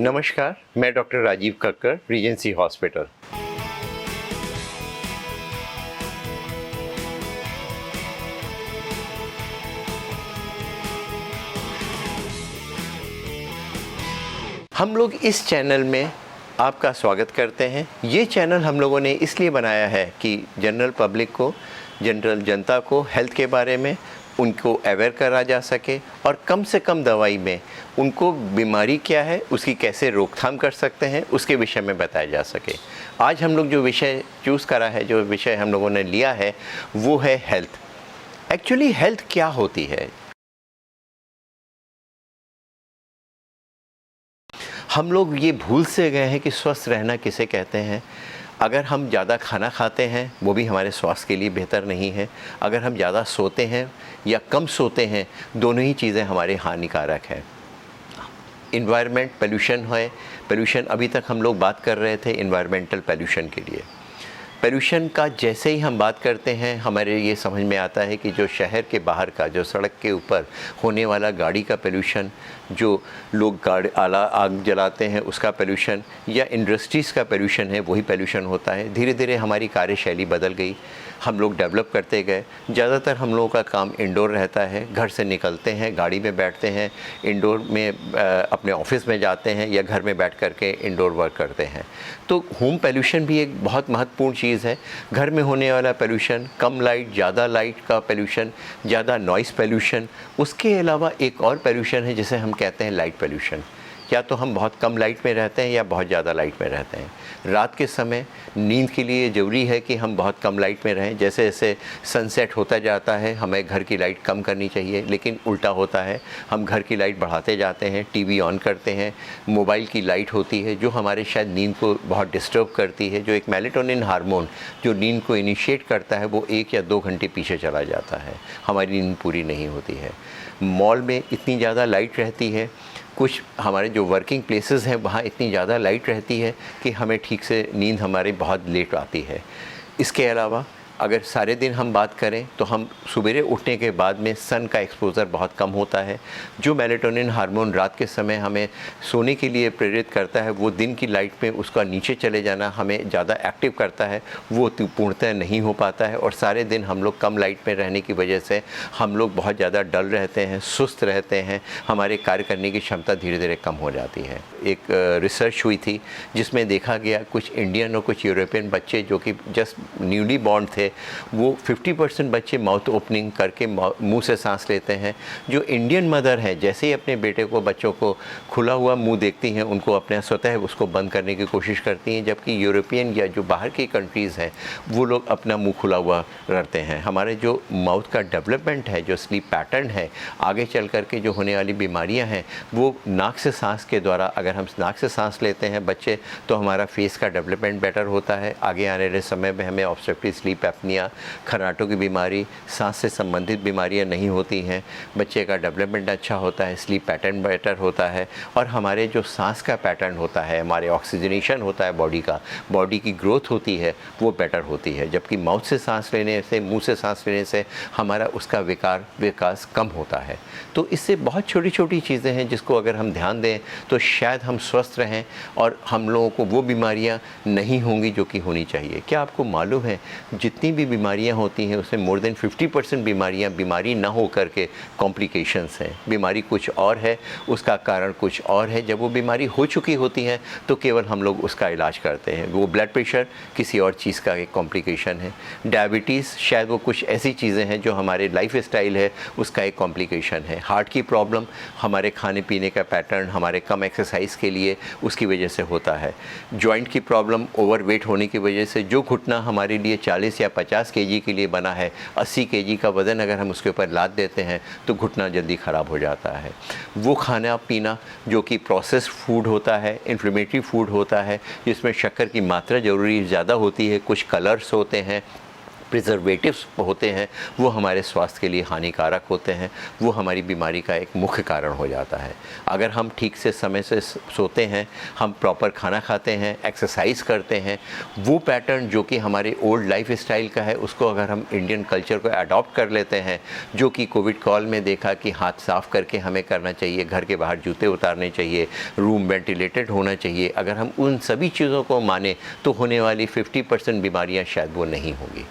नमस्कार, मैं doctor Rajiv Kakkar, Regency hospital. हम लोग इस चैनल में आपका स्वागत करते हैं। ये चैनल हम लोगों ने इसलिए बनाया है कि जनरल पब्लिक को, जनरल जनता को हेल्थ के बारे में उनको अवेयर करा जा सके और कम से कम दवाई में उनको बीमारी क्या है, उसकी कैसे रोकथाम कर सकते हैं, उसके विषय में बताया जा सके। आज हम लोग जो विषय चूज़ करा है, जो विषय हम लोगों ने लिया है, वो है हेल्थ। एक्चुअली हेल्थ क्या होती है? हम लोग ये भूल से गए हैं कि स्वस्थ रहना किसे कहते हैं। अगर हम ज़्यादा खाना खाते हैं वो भी हमारे स्वास्थ्य के लिए बेहतर नहीं है। अगर हम ज़्यादा सोते हैं या कम सोते हैं, दोनों ही चीज़ें हमारे हानिकारक हैं। इन्वायरमेंट पोल्यूशन है, पोल्यूशन अभी तक हम लोग बात कर रहे थे इन्वायरमेंटल पोल्यूशन के लिए। पोल्यूशन का जैसे ही हम बात करते हैं, हमारे ये समझ में आता है कि जो शहर के बाहर का, जो सड़क के ऊपर होने वाला गाड़ी का पोल्यूशन, जो लोग आग जलाते हैं उसका पोल्यूशन, या इंडस्ट्रीज़ का पोल्यूशन है, वही पोल्यूशन होता है। धीरे धीरे हमारी कार्यशैली बदल गई, हम लोग डेवलप करते गए। ज़्यादातर हम लोगों का काम इंडोर रहता है। घर से निकलते हैं, गाड़ी में बैठते हैं, इंडोर में अपने ऑफिस में जाते हैं या घर में बैठ कर के इंडोर वर्क करते हैं। तो होम पोल्यूशन भी एक बहुत महत्वपूर्ण चीज़ है। घर में होने वाला पोल्यूशन, कम लाइट, ज़्यादा लाइट का पोल्यूशन, ज़्यादा नॉइस पोल्यूशन। उसके अलावा एक और पोल्यूशन है जिसे हम कहते हैं लाइट पोल्यूशन। या तो हम बहुत कम लाइट में रहते हैं या बहुत ज़्यादा लाइट में रहते हैं। रात के समय नींद के लिए ज़रूरी है कि हम बहुत कम लाइट में रहें। जैसे जैसे सनसेट होता जाता है, हमें घर की लाइट कम करनी चाहिए, लेकिन उल्टा होता है, हम घर की लाइट बढ़ाते जाते हैं, टीवी ऑन करते हैं। मोबाइल की लाइट होती है जो हमारे शायद नींद को बहुत डिस्टर्ब करती है। जो एक मेलेटोनिन हार्मोन जो नींद को इनिशिएट करता है, वो 1 या 2 घंटे पीछे चला जाता है, हमारी नींद पूरी नहीं होती है। मॉल में इतनी ज़्यादा लाइट रहती है, कुछ हमारे जो वर्किंग प्लेसेस हैं वहाँ इतनी ज़्यादा लाइट रहती है कि हमें ठीक से नींद हमारी बहुत लेट आती है। इसके अलावा अगर सारे दिन हम बात करें तो हम सवेरे उठने के बाद में सन का एक्सपोज़र बहुत कम होता है। जो मेलेटोनिन हार्मोन रात के समय हमें सोने के लिए प्रेरित करता है, वो दिन की लाइट में उसका नीचे चले जाना हमें ज़्यादा एक्टिव करता है, वो पूर्णतः नहीं हो पाता है। और सारे दिन हम लोग कम लाइट में रहने की वजह से हम लोग बहुत ज़्यादा डल रहते हैं, सुस्त रहते हैं, हमारे कार्य करने की क्षमता धीरे धीरे कम हो जाती है। एक रिसर्च हुई थी जिसमें देखा गया कुछ इंडियन और कुछ यूरोपियन बच्चे जो कि जस्ट न्यूली बॉर्न थे, वो 50% बच्चे माउथ ओपनिंग करके मुंह से सांस लेते हैं। जो इंडियन मदर है, जैसे ही अपने बेटे को, बच्चों को खुला हुआ मुंह देखती हैं, उनको अपने स्वतः उसको बंद करने की कोशिश करती हैं। जबकि यूरोपियन या जो बाहर की कंट्रीज़ हैं, वो लोग अपना मुंह खुला हुआ रखते हैं। हमारे जो माउथ का डेवलपमेंट है, जो स्लीप पैटर्न है, आगे चल कर के जो होने वाली बीमारियां हैं, वो नाक से सांस के द्वारा, अगर हम नाक से सांस लेते हैं बच्चे, तो हमारा फेस का डेवलपमेंट बेटर होता है। आगे आने वाले समय में हमें ऑब्स्ट्रक्टिव स्लीप एपनिया, खर्राटों की बीमारी, सांस से संबंधित बीमारियां नहीं होती हैं। बच्चे का डेवलपमेंट अच्छा होता है, स्लीप पैटर्न बेटर होता है, और हमारे जो सांस का पैटर्न होता है, हमारे ऑक्सीजनेशन होता है बॉडी का, बॉडी की ग्रोथ होती है, वो बेटर होती है। जबकि माउथ से सांस लेने से, मुंह से सांस लेने से हमारा उसका विकास कम होता है। तो इससे बहुत छोटी छोटी चीज़ें हैं जिसको अगर हम ध्यान दें तो शायद हम स्वस्थ रहें और हम लोगों को वो बीमारियां नहीं होंगी जो कि होनी चाहिए। क्या आपको मालूम है, जितनी भी बीमारियां होती हैं उसमें मोर देन 50% बीमारियां बीमारी ना हो करके कॉम्प्लिकेशंस हैं। बीमारी कुछ और है, उसका कारण कुछ और है। जब वो बीमारी हो चुकी होती है तो केवल हम लोग उसका इलाज करते हैं। वो ब्लड प्रेशर किसी और चीज़ का एक कॉम्प्लिकेशन है, डायबिटीज़ शायद वो कुछ ऐसी चीज़ें हैं जो हमारे लाइफ स्टाइल है उसका एक कॉम्प्लिकेशन है। हार्ट की प्रॉब्लम हमारे खाने पीने का पैटर्न, हमारे कम एक्सरसाइज के लिए, उसकी वजह से होता है। जॉइंट की प्रॉब्लम ओवरवेट होने की वजह से, जो घुटना हमारे लिए 40 या 50 केजी के लिए बना है, 80 केजी का वज़न अगर हम उसके ऊपर लाद देते हैं तो घुटना जल्दी ख़राब हो जाता है। वो खाना पीना जो कि प्रोसेस्ड फूड होता है, इन्फ्लेमेटरी फूड होता है, जिसमें शक्कर की मात्रा ज़रूरी ज़्यादा होती है, कुछ कलर्स होते हैं, प्रिजर्वेटिव्स होते हैं वो हमारे स्वास्थ्य के लिए हानिकारक होते हैं, वो हमारी बीमारी का एक मुख्य कारण हो जाता है। अगर हम ठीक से समय से सोते हैं, हम प्रॉपर खाना खाते हैं, एक्सरसाइज करते हैं, वो पैटर्न जो कि हमारे ओल्ड लाइफ स्टाइल का है उसको अगर हम इंडियन कल्चर को अडॉप्ट कर लेते हैं, जो कि कोविड कॉल में देखा कि हाथ साफ़ करके हमें करना चाहिए, घर के बाहर जूते उतारने चाहिए, रूम वेंटिलेटेड होना चाहिए, अगर हम उन सभी चीज़ों को माने तो होने वाली 50% बीमारियाँ शायद वो नहीं होंगी।